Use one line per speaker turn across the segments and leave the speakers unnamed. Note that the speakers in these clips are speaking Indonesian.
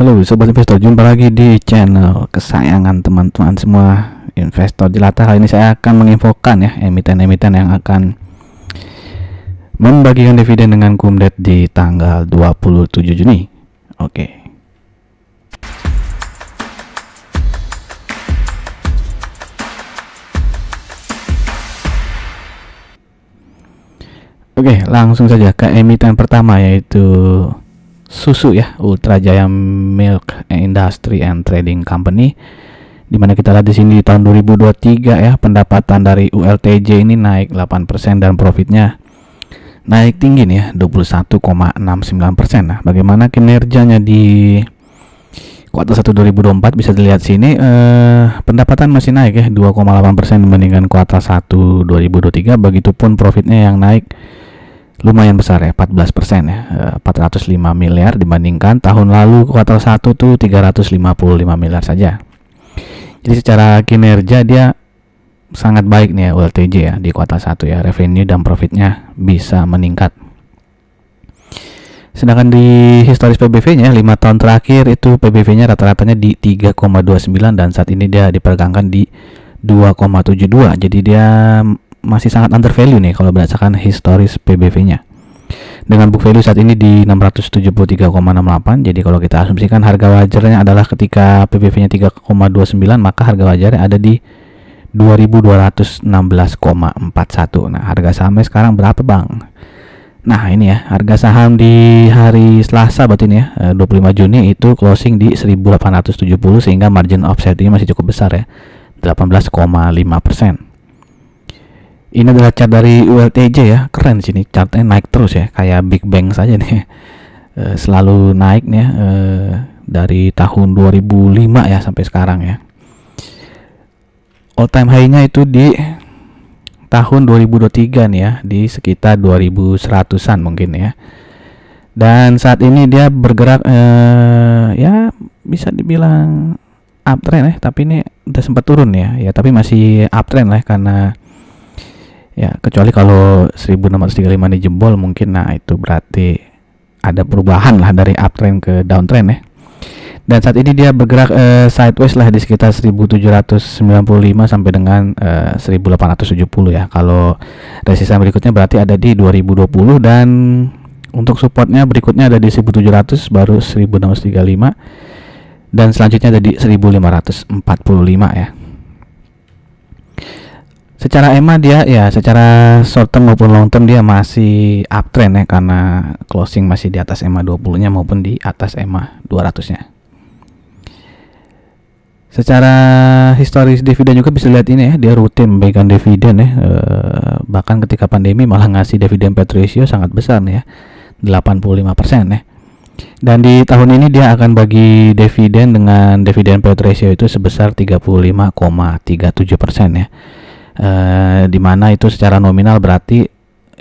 Halo sobat investor, jumpa lagi di channel kesayangan teman-teman semua investor jelata. Kali ini saya akan menginfokan ya emiten-emiten yang akan membagikan dividen dengan kumdet di tanggal 27 Juni. Oke. Oke, langsung saja ke emiten pertama, yaitu susu ya, Ultra Jaya Milk Industry and Trading Company, dimana kita lihat di sini di tahun 2023 ya, pendapatan dari ULTJ ini naik 8% dan profitnya naik tinggi nih ya, 21,69%. Nah, bagaimana kinerjanya di kuartal 1 2024 bisa dilihat sini, pendapatan masih naik ya, 2,8% dibandingkan kuartal 1 2023. Begitupun profitnya yang naik lumayan besar ya, 14% ya, 405 miliar dibandingkan tahun lalu kuartal 1 tuh 355 miliar saja. Jadi secara kinerja dia sangat baik nih ya ULTJ ya di kuartal 1 ya, revenue dan profitnya bisa meningkat. Sedangkan di historis PBV-nya 5 tahun terakhir itu PBV-nya rata-ratanya di 3,29 dan saat ini dia diperdagangkan di 2,72. Jadi dia masih sangat under value nih kalau berdasarkan historis PBV-nya. Dengan book value saat ini di 673,68. Jadi kalau kita asumsikan harga wajarnya adalah ketika PBV-nya 3,29, maka harga wajarnya ada di 2216,41. Nah, harga sahamnya sekarang berapa, Bang? Nah, ini ya, harga saham di hari Selasa berarti ini ya, 25 Juni itu closing di 1870 sehingga margin of safety masih cukup besar ya, 18,5%. Ini adalah chart dari ULTJ ya, keren sini chartnya, naik terus ya, kayak Big Bang saja nih, selalu naik nih ya, dari tahun 2005 ya sampai sekarang ya. All time high-nya itu di tahun 2023 nih ya, di sekitar 2100-an mungkin ya. Dan saat ini dia bergerak ya bisa dibilang uptrend ya, tapi ini udah sempat turun ya, tapi masih uptrend lah karena ya, kecuali kalau 1635 ini jebol mungkin, nah itu berarti ada perubahan lah dari uptrend ke downtrend ya. Dan saat ini dia bergerak sideways lah di sekitar 1795 sampai dengan 1870 ya. Kalau resisten berikutnya berarti ada di 2020 dan untuk supportnya berikutnya ada di 1700, baru 1635 dan selanjutnya ada di 1545 ya. Secara EMA dia ya, secara short term maupun long term dia masih uptrend ya, karena closing masih di atas EMA 20-nya maupun di atas EMA 200-nya. Secara historis dividen juga bisa lihat ini ya, dia rutin memberikan dividen ya, bahkan ketika pandemi malah ngasih dividen payout ratio sangat besar nih ya, 85% ya. Dan di tahun ini dia akan bagi dividen dengan dividen payout ratio itu sebesar 35,37% ya. Dimana itu secara nominal berarti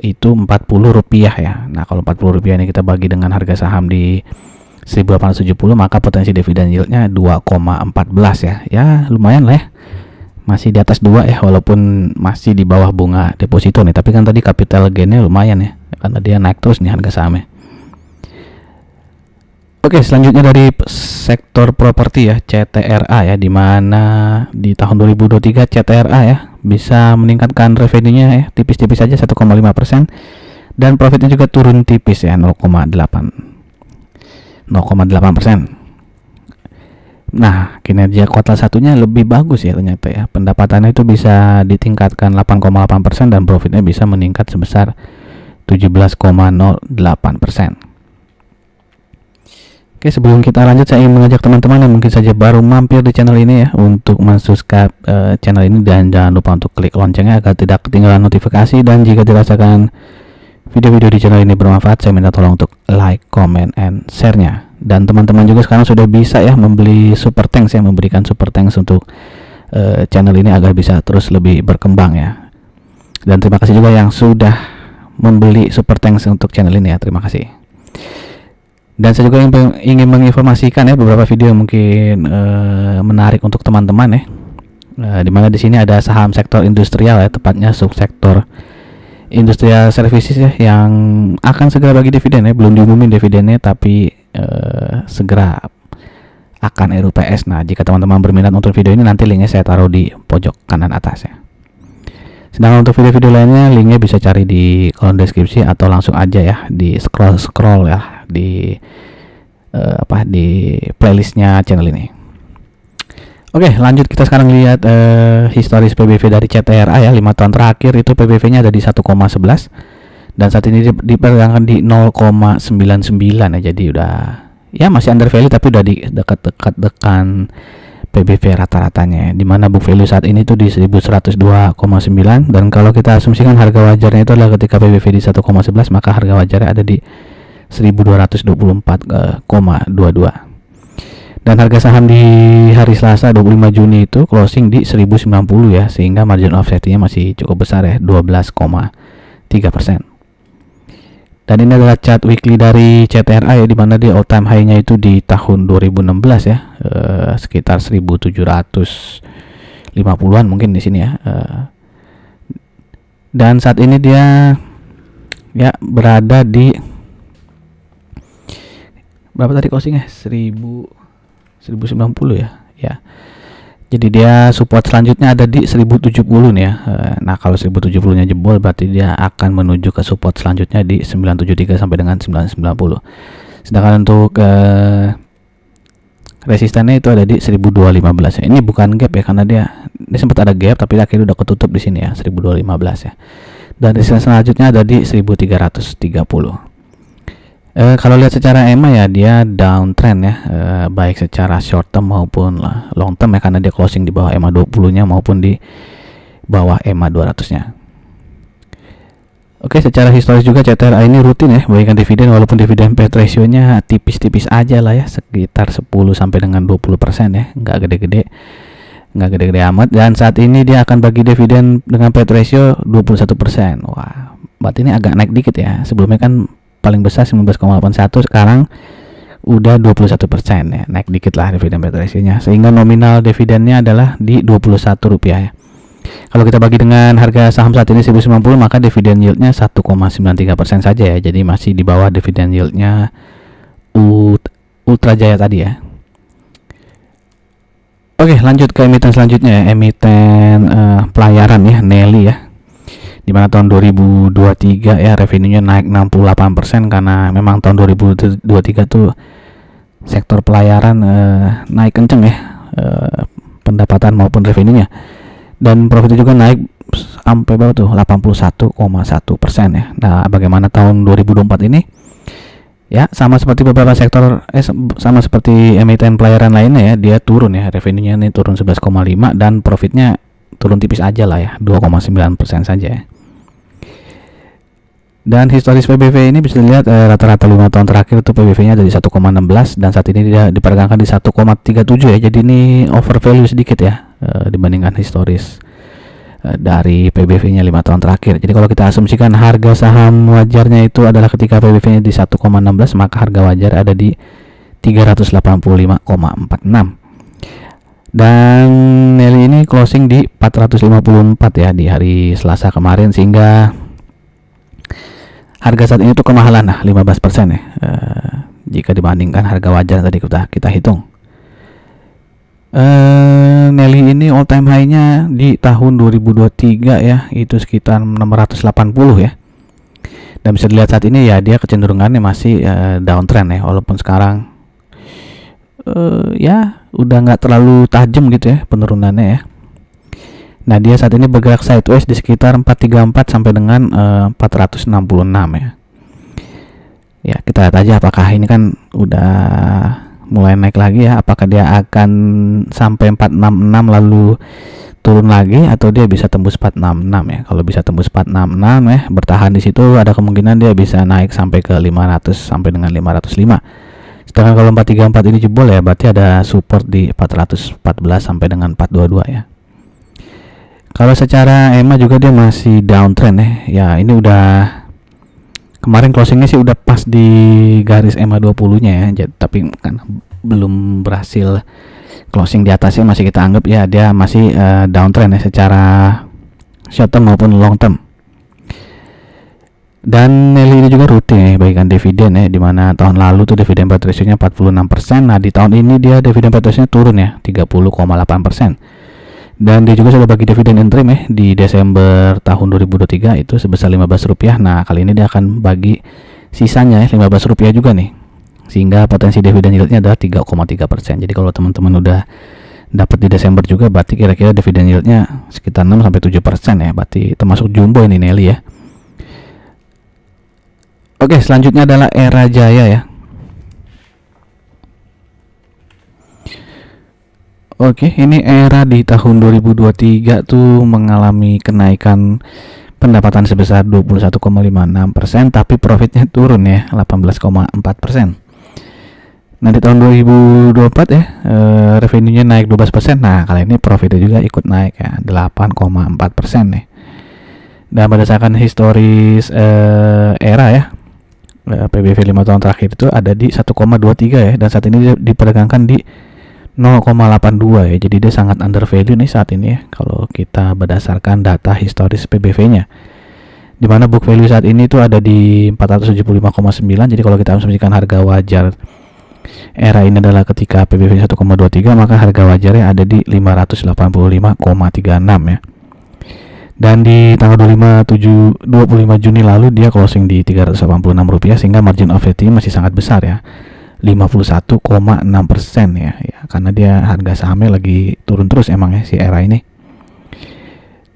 itu Rp40 ya. Nah, kalau Rp40 ini kita bagi dengan harga saham di 1870, maka potensi dividen yieldnya 2,14 ya. Ya lumayan lah ya, masih di atas 2 ya, walaupun masih di bawah bunga deposito nih, tapi kan tadi capital gainnya lumayan ya, karena dia naik terus nih harga sahamnya. Oke, selanjutnya dari sektor properti ya, CTRA ya, dimana di tahun 2023 CTRA ya bisa meningkatkan revenue-nya ya, tipis-tipis saja 1,5%, dan profitnya juga turun tipis ya, 0,8%. Nah, kinerja kuartal satunya lebih bagus ya ternyata ya, pendapatannya itu bisa ditingkatkan 8,8% dan profitnya bisa meningkat sebesar 17,08%. Oke, sebelum kita lanjut, saya ingin mengajak teman-teman yang mungkin saja baru mampir di channel ini ya, untuk subscribe channel ini dan jangan lupa untuk klik loncengnya agar tidak ketinggalan notifikasi. Dan jika dirasakan video-video di channel ini bermanfaat, saya minta tolong untuk like, comment, and share-nya. Dan teman-teman juga sekarang sudah bisa ya membeli super thanks ya, memberikan super thanks untuk channel ini agar bisa terus lebih berkembang ya. Dan terima kasih juga yang sudah membeli super thanks untuk channel ini ya, terima kasih. Dan saya juga ingin menginformasikan ya beberapa video yang mungkin menarik untuk teman-teman ya. Dimana di sini ada saham sektor industrial ya, tepatnya subsektor industrial services ya, yang akan segera bagi dividen ya. Belum diumumin dividennya, tapi segera akan RUPS. Nah, jika teman-teman berminat untuk video ini, nanti linknya saya taruh di pojok kanan atas ya. Sedangkan untuk video-video lainnya, linknya bisa cari di kolom deskripsi atau langsung aja ya di scroll ya di di playlistnya channel ini. Oke, lanjut, kita sekarang lihat historis PBV dari CTRA ya. 5 tahun terakhir itu PBV-nya ada di 1,11 dan saat ini diperdagangkan di 0,99 ya. Jadi udah ya masih under value, tapi udah di dekat-dekat PBV rata-ratanya, di mana book value saat ini tuh di 1102,9, dan kalau kita asumsikan harga wajarnya itu adalah ketika PBV di 1,11, maka harga wajarnya ada di 1224,22. Dan harga saham di hari Selasa 25 Juni itu closing di 1090 ya, sehingga margin of safety-nya masih cukup besar ya, 12,3%. Dan ini adalah chart weekly dari CTRA ya, dimana dia all time high-nya itu di tahun 2016 ya, sekitar 1750-an mungkin di sini ya. Dan saat ini dia ya berada di berapa tadi closingnya? 1090 ya. Ya. Jadi dia support selanjutnya ada di 1070 nih ya. Nah, kalau 1070-nya jebol berarti dia akan menuju ke support selanjutnya di 973 sampai dengan 990. Sedangkan untuk resistannya itu ada di 1215 ya. Ini bukan gap ya, karena dia sempat ada gap tapi akhirnya udah ketutup di sini ya, 1215 ya. Dan resistance selanjutnya ada di 1330. Kalau lihat secara EMA ya, dia downtrend ya, baik secara short term maupun long term ya, karena dia closing di bawah EMA 20-nya maupun di bawah EMA 200-nya. Oke, secara historis juga CTRA ini rutin ya memberikan dividen, walaupun dividen payout ratio-nya tipis-tipis aja lah ya, sekitar 10 sampai dengan 20% ya, nggak gede-gede amat. Dan saat ini dia akan bagi dividen dengan payout ratio 21%. Wah, berarti ini agak naik dikit ya. Sebelumnya kan paling besar 19,81, sekarang udah 21% ya, naik dikit lah dividen payout ratio-nya, sehingga nominal dividennya adalah di Rp21 ya. Kalau kita bagi dengan harga saham saat ini 1090, maka dividen yield-nya 1,93% saja ya, jadi masih di bawah dividen yield-nya Ultra Jaya tadi ya. Oke, lanjut ke emiten selanjutnya ya, emiten pelayaran ya, Nelly ya, dimana tahun 2023 ya revenue-nya naik 68%, karena memang tahun 2023 tuh sektor pelayaran naik kenceng ya, pendapatan maupun revenue-nya, dan profitnya juga naik sampai berapa tuh, 81,1% ya. Nah, bagaimana tahun 2024 ini? Ya, sama seperti beberapa sektor sama seperti emiten pelayaran lainnya ya, dia turun ya, revenue-nya ini turun 11,5 dan profitnya turun tipis aja lah ya, 2,9% saja ya. Dan historis PBV ini bisa dilihat rata-rata 5 tahun terakhir itu PBV-nya dari 1,16 dan saat ini dia diperdagangkan di 1,37 ya. Jadi ini over value sedikit ya dibandingkan historis dari PBV-nya 5 tahun terakhir. Jadi kalau kita asumsikan harga saham wajarnya itu adalah ketika PBV-nya di 1,16, maka harga wajar ada di 385,46. Dan Nelly ini closing di 454 ya di hari Selasa kemarin, sehingga harga saat ini tuh kemahalan, nah 15% ya jika dibandingkan harga wajar tadi kita hitung. Nelly ini all time high-nya di tahun 2023 ya, itu sekitar 680 ya. Dan bisa dilihat saat ini ya dia kecenderungannya masih downtrend ya, walaupun sekarang ya udah nggak terlalu tajam gitu ya penurunannya ya. Nah, dia saat ini bergerak sideways di sekitar 434 sampai dengan 466 ya. Ya, kita lihat aja apakah ini kan udah mulai naik lagi ya, apakah dia akan sampai 466 lalu turun lagi, atau dia bisa tembus 466 ya. Kalau bisa tembus 466 ya, bertahan di situ, ada kemungkinan dia bisa naik sampai ke 500 sampai dengan 505. Sedangkan kalau 434 ini jebol ya, berarti ada support di 414 sampai dengan 422 ya. Kalau secara EMA juga dia masih downtrend ya. Ya, ini udah kemarin closingnya sih udah pas di garis EMA 20-nya ya. Tapi kan belum berhasil closing di atasnya, masih kita anggap ya dia masih downtrend ya secara short term maupun long term. Dan Nelly ini juga rutin ya bagikan dividen ya, dimana tahun lalu tuh dividen payout ratio-nya 46%. Nah di tahun ini dia dividen payout ratio-nya turun ya 30,8%. Dan dia juga sudah bagi dividen interim ya di Desember tahun 2023 itu sebesar Rp15. Nah kali ini dia akan bagi sisanya ya Rp15 juga nih, sehingga potensi dividen yield-nya adalah 3,3%. Jadi kalau teman-teman udah dapat di Desember juga, berarti kira-kira dividen yield-nya sekitar 6-7% ya, berarti termasuk jumbo ini Nelly ya. Oke, selanjutnya adalah Era Jaya ya. Oke, ini Era di tahun 2023 tuh mengalami kenaikan pendapatan sebesar 21,56%, tapi profitnya turun ya 18,4%. Nah di tahun 2024 ya revenue-nya naik 12%. Nah kali ini profitnya juga ikut naik ya 8,4% nih. Dan berdasarkan historis Era ya, PBV 5 tahun terakhir itu ada di 1,23 ya, dan saat ini diperdagangkan di 0,82 ya. Jadi dia sangat under value nih saat ini ya kalau kita berdasarkan data historis PBV-nya. Dimana book value saat ini itu ada di 475,9. Jadi kalau kita asumsikan harga wajar Era ini adalah ketika PBV 1,23, maka harga wajarnya ada di 585,36 ya. Dan di tanggal 25 Juni lalu dia closing di Rp386, sehingga margin of safety masih sangat besar ya, 51,6% ya, karena dia harga sahamnya lagi turun terus emang ya si Era ini.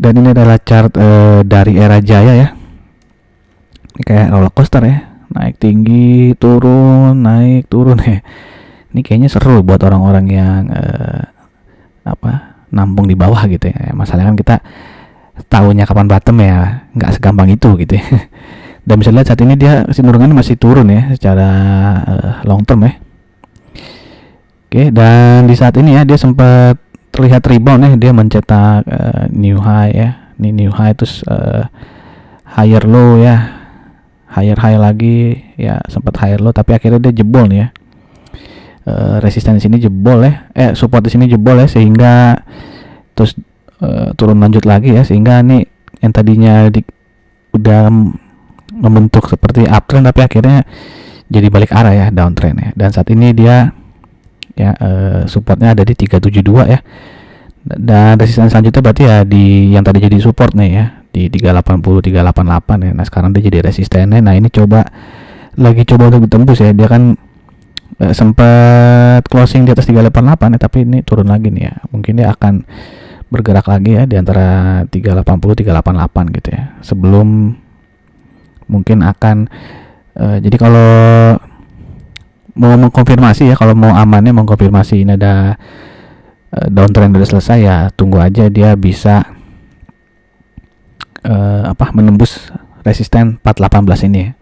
Dan ini adalah chart dari Era Jaya ya, ini kayak roller coaster ya, naik tinggi turun naik turun ya. Ini kayaknya seru buat orang-orang yang nampung di bawah gitu ya. Masalahnya kan kita tahunya kapan bottom ya, nggak segampang itu gitu ya. Dan bisa lihat saat ini dia kecenderungannya masih turun ya secara long term ya. Oke, dan di saat ini ya dia sempat terlihat rebound ya, dia mencetak new high ya. Ini new high terus higher low ya, higher high lagi ya, sempat higher low tapi akhirnya dia jebol nih ya. Resisten di sini jebol ya, support di sini jebol ya, sehingga terus turun lanjut lagi ya, sehingga nih yang tadinya udah membentuk seperti uptrend tapi akhirnya jadi balik arah ya, downtrend ya. Dan saat ini dia ya supportnya ada di 372 ya, dan resisten selanjutnya berarti ya di yang tadi jadi support nih ya di 380 388 ya. Nah sekarang dia jadi resistennya. Nah ini coba untuk ditembus ya, dia kan sempat closing di atas 388 ya, tapi ini turun lagi nih ya, mungkin dia akan bergerak lagi ya di antara 380 388 gitu ya, sebelum mungkin akan jadi kalau mau mengkonfirmasi ya, kalau mau amannya mengkonfirmasi ini ada downtrend udah selesai ya, tunggu aja dia bisa menembus resisten 418 ini ya.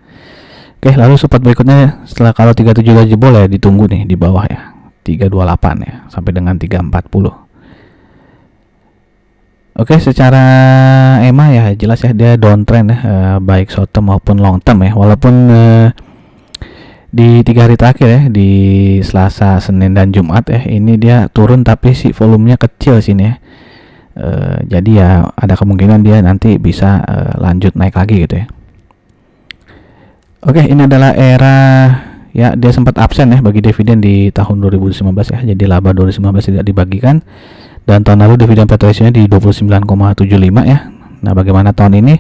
Oke, lalu support berikutnya setelah kalau 37 udah jebol ya, ditunggu nih di bawah ya 328 ya sampai dengan 340. Oke, secara EMA ya jelas ya dia downtrend ya, baik short term maupun long term ya, walaupun di 3 hari terakhir ya, di Selasa, Senin dan Jumat ya, ini dia turun tapi si volumenya kecil sini ya. Jadi ya ada kemungkinan dia nanti bisa lanjut naik lagi gitu ya. Oke, ini adalah Era ya, dia sempat absen ya bagi dividen di tahun 2019 ya, jadi laba 2019 tidak dibagikan, dan tahun lalu dividen payout ratio-nya di 29,75 ya. Nah bagaimana tahun ini?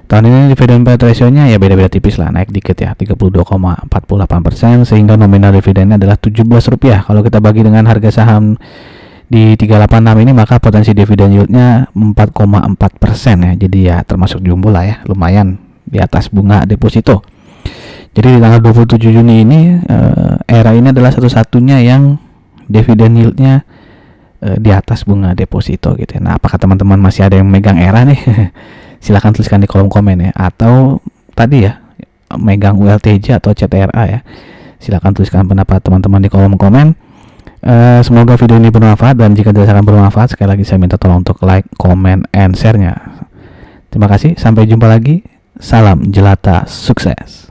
Tahun ini dividen payout ratio-nya ya beda-beda tipis lah, naik dikit ya 32,48%, sehingga nominal dividennya adalah Rp17. Kalau kita bagi dengan harga saham di 386 ini, maka potensi dividen yield-nya 4,4% ya. Jadi ya termasuk jumbo lah ya, lumayan di atas bunga deposito. Jadi di tanggal 27 Juni ini Era ini adalah satu-satunya yang dividen yield-nya di atas bunga deposito gitu ya. Nah apakah teman-teman masih ada yang megang Era nih? Silahkan tuliskan di kolom komen ya, atau tadi ya megang ULTJ atau CTRA ya, silahkan tuliskan pendapat teman-teman di kolom komen. Semoga video ini bermanfaat, dan jika dirasakan bermanfaat, sekali lagi saya minta tolong untuk like, comment, and share-nya. Terima kasih, sampai jumpa lagi. Salam jelata sukses.